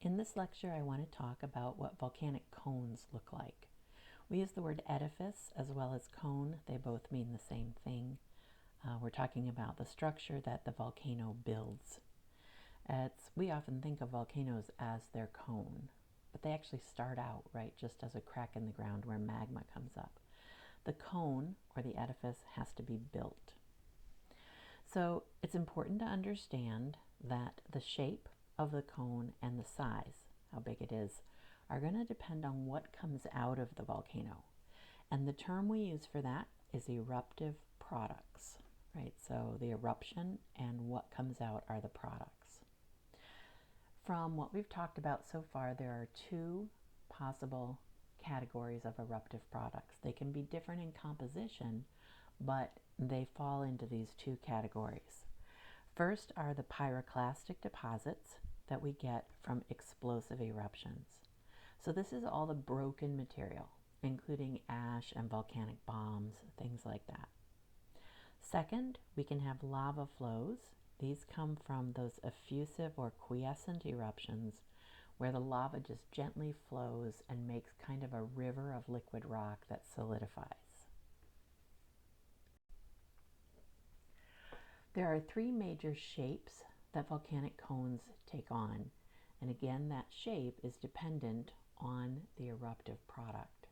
In this lecture, I want to talk about what volcanic cones look like. We use the word edifice as well as cone. They both mean the same thing. We're talking about the structure that the volcano builds. We often think of volcanoes as their cone, but they actually start out, right, just as a crack in the ground where magma comes up. The cone, or the edifice, has to be built. So it's important to understand that the shape of the cone and the size, how big it is, are going to depend on what comes out of the volcano. And the term we use for that is eruptive products, right? So the eruption and what comes out are the products. From what we've talked about so far, there are two possible categories of eruptive products. They can be different in composition, but they fall into these two categories. First are the pyroclastic deposits that we get from explosive eruptions. So this is all the broken material, including ash and volcanic bombs, things like that. Second, we can have lava flows. These come from those effusive or quiescent eruptions where the lava just gently flows and makes kind of a river of liquid rock that solidifies. There are three major shapes that volcanic cones take on, and again, that shape is dependent on the eruptive product.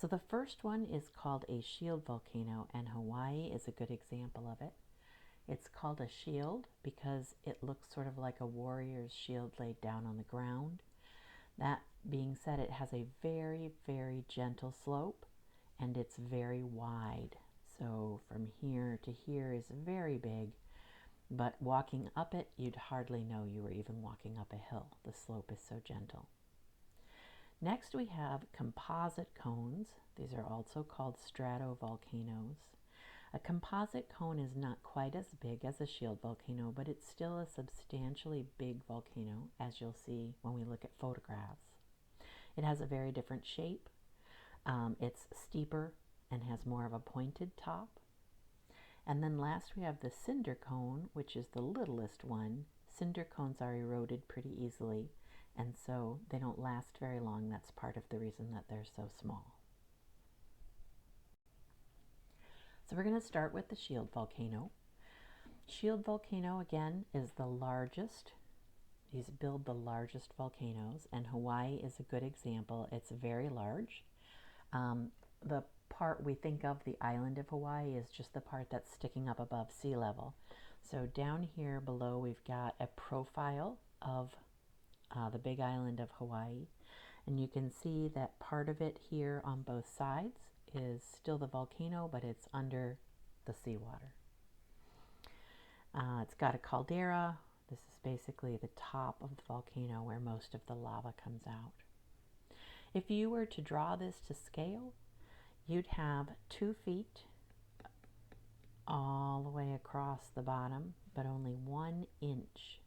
So the first one is called a shield volcano, and Hawaii is a good example of it. It's called a shield because it looks sort of like a warrior's shield laid down on the ground. That being said, it has a very, very gentle slope, and it's very wide. So from here to here is very big, but walking up it, you'd hardly know you were even walking up a hill. The slope is so gentle. Next, we have composite cones. These are also called stratovolcanoes. A composite cone is not quite as big as a shield volcano, but it's still a substantially big volcano, as you'll see when we look at photographs. It has a very different shape. It's steeper and has more of a pointed top. And then last we have the cinder cone, which is the littlest one. Cinder cones are eroded pretty easily, and so they don't last very long. That's part of the reason that they're so small. So we're going to start with the shield volcano. Shield volcano, again, is the largest. These build the largest volcanoes, and Hawaii is a good example. It's very large. The part we think of, the island of Hawaii, is just the part that's sticking up above sea level. So down here below we've got a profile of the big island of Hawaii, and you can see that part of it here on both sides is still the volcano, but it's under the seawater. It's got a caldera. This is basically the top of the volcano where most of the lava comes out. If you were to draw this to scale, you'd have 2 feet all the way across the bottom, but only 1 inch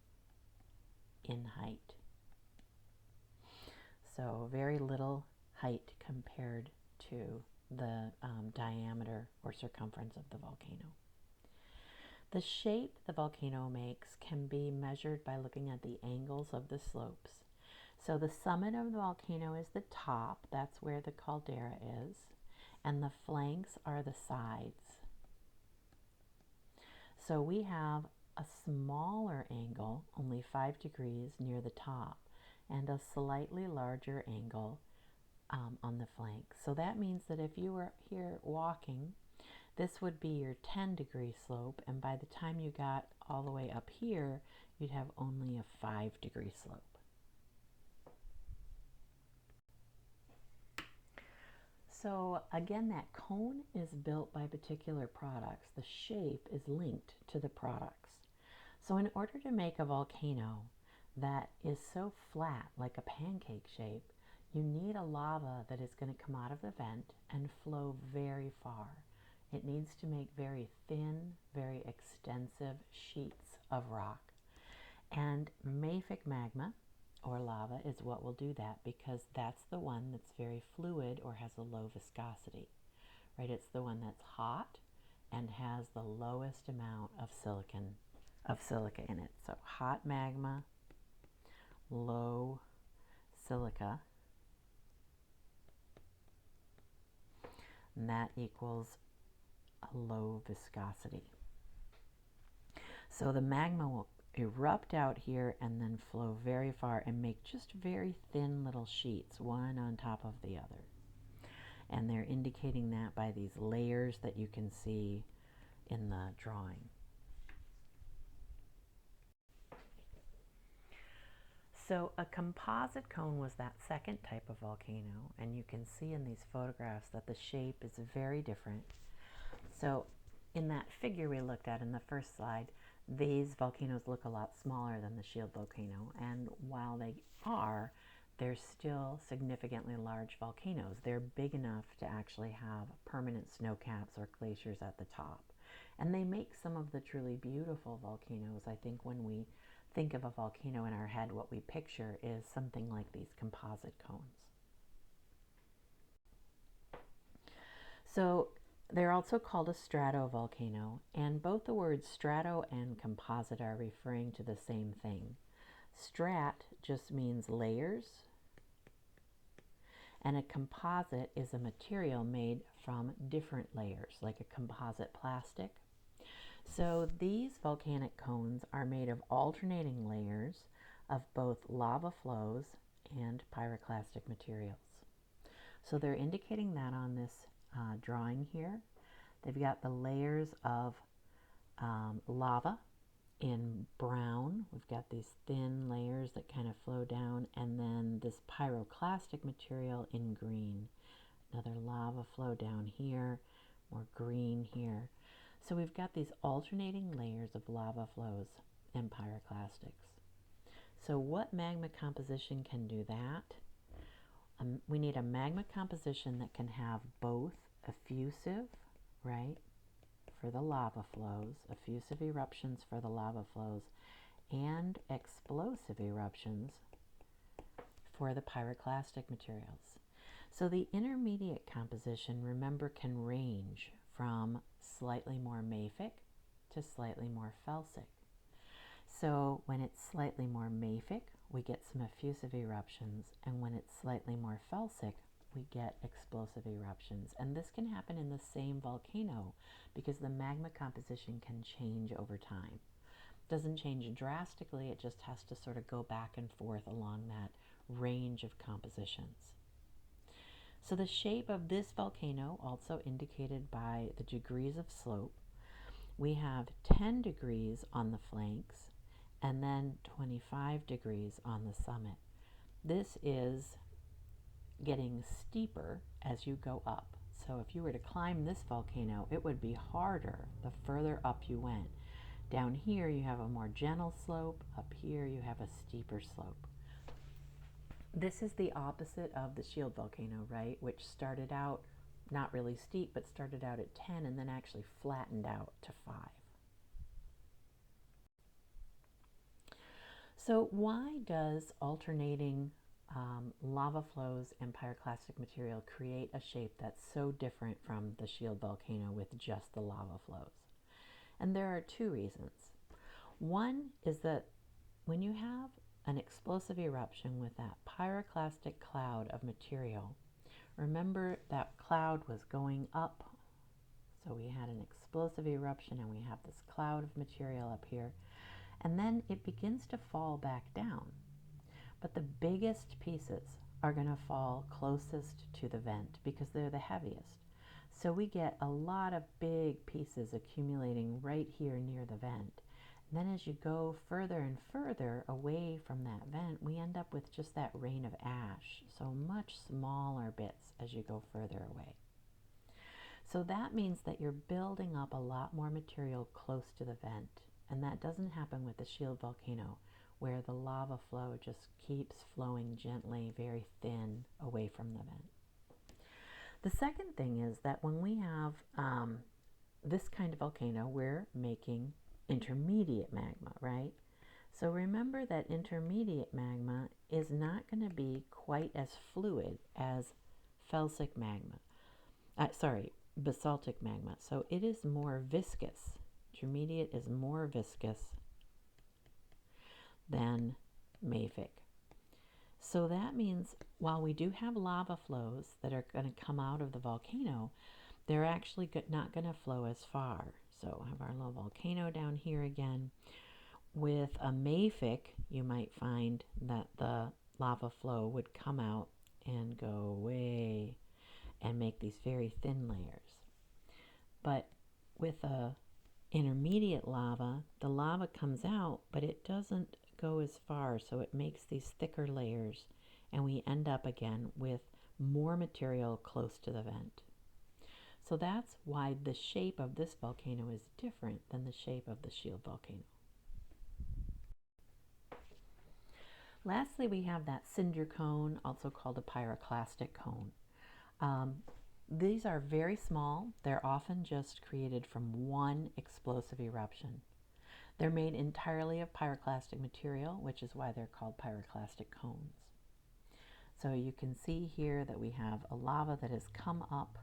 in height. So very little height compared to the diameter or circumference of the volcano. The shape the volcano makes can be measured by looking at the angles of the slopes. So the summit of the volcano is the top, that's where the caldera is, and the flanks are the sides. So we have a smaller angle, only 5 degrees near the top, and a slightly larger angle on the flanks. So that means that if you were here walking, this would be your 10-degree slope, and by the time you got all the way up here, you'd have only a 5-degree slope. So again, that cone is built by particular products. The shape is linked to the products. So in order to make a volcano that is so flat, like a pancake shape, you need a lava that is going to come out of the vent and flow very far. It needs to make very thin, very extensive sheets of rock. And mafic magma, or lava, is what will do that, because that's the one that's very fluid or has a low viscosity, right? It's the one that's hot and has the lowest amount of silica in it. So hot magma low silica, and that equals a low viscosity. So the magma will erupt out here and then flow very far and make just very thin little sheets, one on top of the other. And they're indicating that by these layers that you can see in the drawing. So a composite cone was that second type of volcano, and you can see in these photographs that the shape is very different. So in that figure we looked at in the first slide, these volcanoes look a lot smaller than the shield volcano, and while they are, they're still significantly large volcanoes. They're big enough to actually have permanent snow caps or glaciers at the top. And they make some of the truly beautiful volcanoes. I think when we think of a volcano in our head, what we picture is something like these composite cones. So they're also called a stratovolcano, and both the words strato and composite are referring to the same thing. Strat just means layers, and a composite is a material made from different layers, like a composite plastic. So these volcanic cones are made of alternating layers of both lava flows and pyroclastic materials. So they're indicating that on this drawing here. They've got the layers of lava in brown. We've got these thin layers that kind of flow down, and then this pyroclastic material in green. Another lava flow down here, more green here. So we've got these alternating layers of lava flows and pyroclastics. So what magma composition can do that? We need a magma composition that can have both effusive, right, for the lava flows, effusive eruptions for the lava flows, and explosive eruptions for the pyroclastic materials. So the intermediate composition, remember, can range from slightly more mafic to slightly more felsic. So when it's slightly more mafic, we get some effusive eruptions, and when it's slightly more felsic, we get explosive eruptions. And this can happen in the same volcano because the magma composition can change over time. It doesn't change drastically, it just has to sort of go back and forth along that range of compositions. So the shape of this volcano, also indicated by the degrees of slope, we have 10 degrees on the flanks and then 25 degrees on the summit. This is getting steeper as you go up. So if you were to climb this volcano, it would be harder the further up you went. Down here you have a more gentle slope, up here you have a steeper slope. This is the opposite of the shield volcano, right, which started out not really steep, but started out at 10 and then actually flattened out to 5. So why does alternating lava flows and pyroclastic material create a shape that's so different from the shield volcano with just the lava flows? And there are two reasons. One is that when you have an explosive eruption with that pyroclastic cloud of material, remember that cloud was going up. So we had an explosive eruption and we have this cloud of material up here, and then it begins to fall back down. But the biggest pieces are going to fall closest to the vent because they're the heaviest. So we get a lot of big pieces accumulating right here near the vent. And then as you go further and further away from that vent, we end up with just that rain of ash. So much smaller bits as you go further away. So that means that you're building up a lot more material close to the vent. And that doesn't happen with the shield volcano, where the lava flow just keeps flowing gently, very thin, away from the vent. The second thing is that when we have this kind of volcano, we're making intermediate magma, right? So remember that intermediate magma is not going to be quite as fluid as felsic magma. Basaltic magma. So it is more viscous. Intermediate is more viscous than mafic. So that means while we do have lava flows that are going to come out of the volcano, they're actually not going to flow as far. So I have our little volcano down here again. With a mafic, you might find that the lava flow would come out and go away and make these very thin layers. But with a intermediate lava, the lava comes out, but it doesn't go as far, so it makes these thicker layers, and we end up again with more material close to the vent. So that's why the shape of this volcano is different than the shape of the shield volcano. Lastly, we have that cinder cone, also called a pyroclastic cone. These are very small. They're often just created from one explosive eruption. They're made entirely of pyroclastic material, which is why they're called pyroclastic cones. So you can see here that we have a lava that has come up,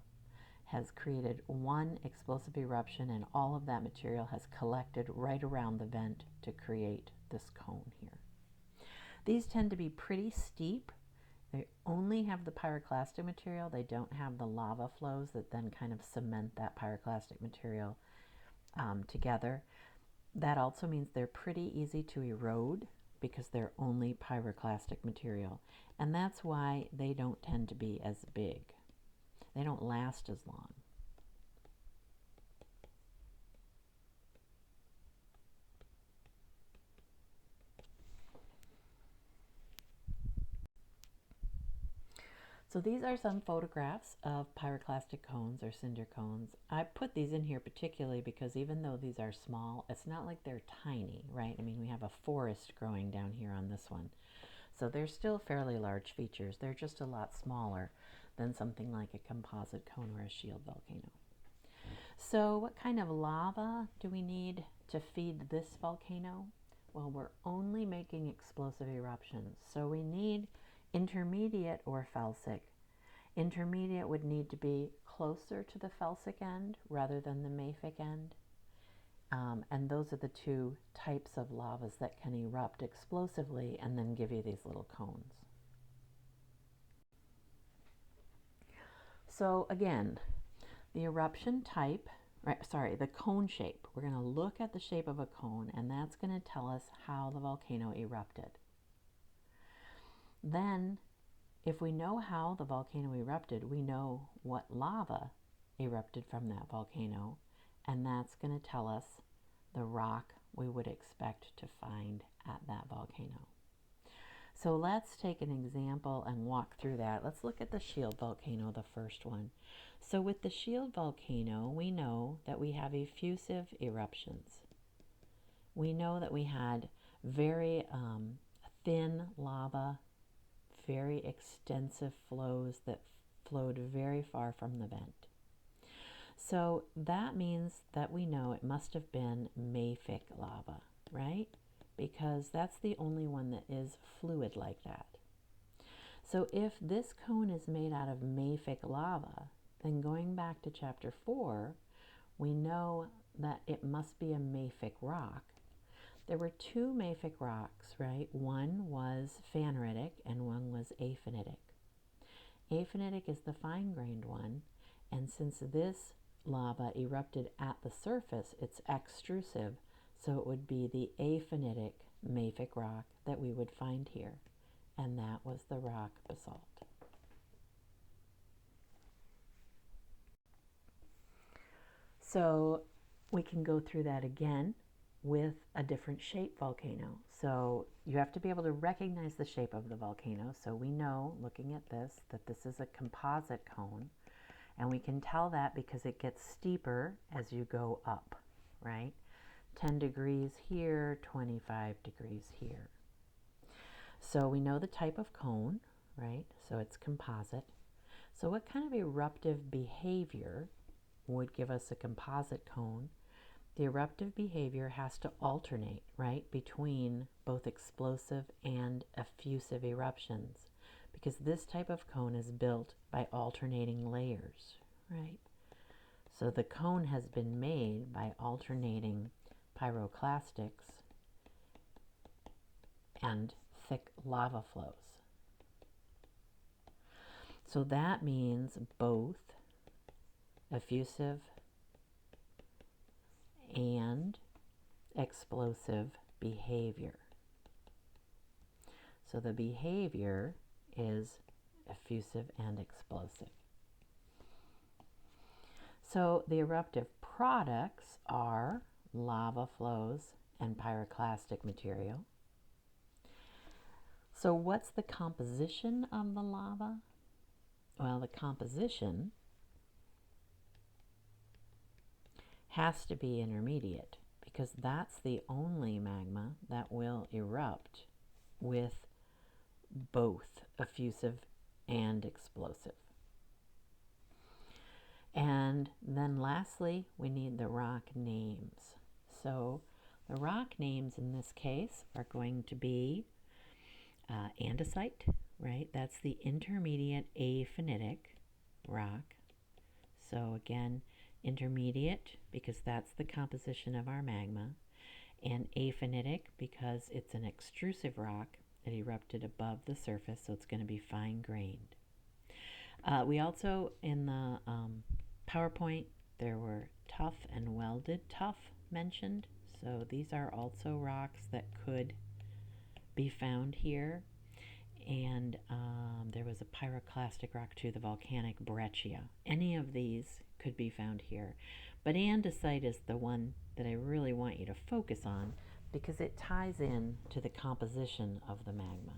has created one explosive eruption, and all of that material has collected right around the vent to create this cone here. These tend to be pretty steep. They only have the pyroclastic material. They don't have the lava flows that then kind of cement that pyroclastic material together. That also means they're pretty easy to erode because they're only pyroclastic material. And that's why they don't tend to be as big. They don't last as long. So these are some photographs of pyroclastic cones or cinder cones. I put these in here particularly because even though these are small, it's not like they're tiny, right? I mean, we have a forest growing down here on this one. So they're still fairly large features. They're just a lot smaller than something like a composite cone or a shield volcano. So what kind of lava do we need to feed this volcano? Well, we're only making explosive eruptions, so we need intermediate or felsic. Intermediate would need to be closer to the felsic end rather than the mafic end. And those are the two types of lavas that can erupt explosively and then give you these little cones. So again, the eruption type, the cone shape. We're going to look at the shape of a cone, and that's going to tell us how the volcano erupted. Then, if we know how the volcano erupted, we know what lava erupted from that volcano, and that's going to tell us the rock we would expect to find at that volcano. So let's take an example and walk through that. Let's look at the shield volcano, the first one. So with the shield volcano, we know that we have effusive eruptions. We know that we had very thin lava, very extensive flows that flowed very far from the vent. So that means that we know it must have been mafic lava, right? Because that's the only one that is fluid like that. So if this cone is made out of mafic lava, then going back to chapter 4, we know that it must be a mafic rock. There were two mafic rocks, right? One was phaneritic and one was aphanitic. Aphanitic is the fine-grained one, and since this lava erupted at the surface, it's extrusive, so it would be the aphanitic mafic rock that we would find here, and that was the rock basalt. So we can go through that again with a different shape volcano. So you have to be able to recognize the shape of the volcano. So we know, looking at this, that this is a composite cone. And we can tell that because it gets steeper as you go up, right? 10 degrees here, 25 degrees here. So we know the type of cone, right? So it's composite. So what kind of eruptive behavior would give us a composite cone? The eruptive behavior has to alternate, right, between both explosive and effusive eruptions, because this type of cone is built by alternating layers, right? So the cone has been made by alternating pyroclastics and thick lava flows. So that means both effusive and explosive behavior. So the behavior is effusive and explosive. So the eruptive products are lava flows and pyroclastic material. So what's the composition of the lava? Well, the composition has to be intermediate because that's the only magma that will erupt with both effusive and explosive. And then lastly, we need the rock names. So the rock names in this case are going to be andesite, right? That's the intermediate aphanitic rock. So again, intermediate because that's the composition of our magma, and aphanitic because it's an extrusive rock that erupted above the surface, so it's going to be fine-grained. We also, in the PowerPoint, there were tough and welded tuff mentioned. So these are also rocks that could be found here. And there was a pyroclastic rock too, the volcanic breccia. Any of these could be found here. But andesite is the one that I really want you to focus on because it ties in to the composition of the magma.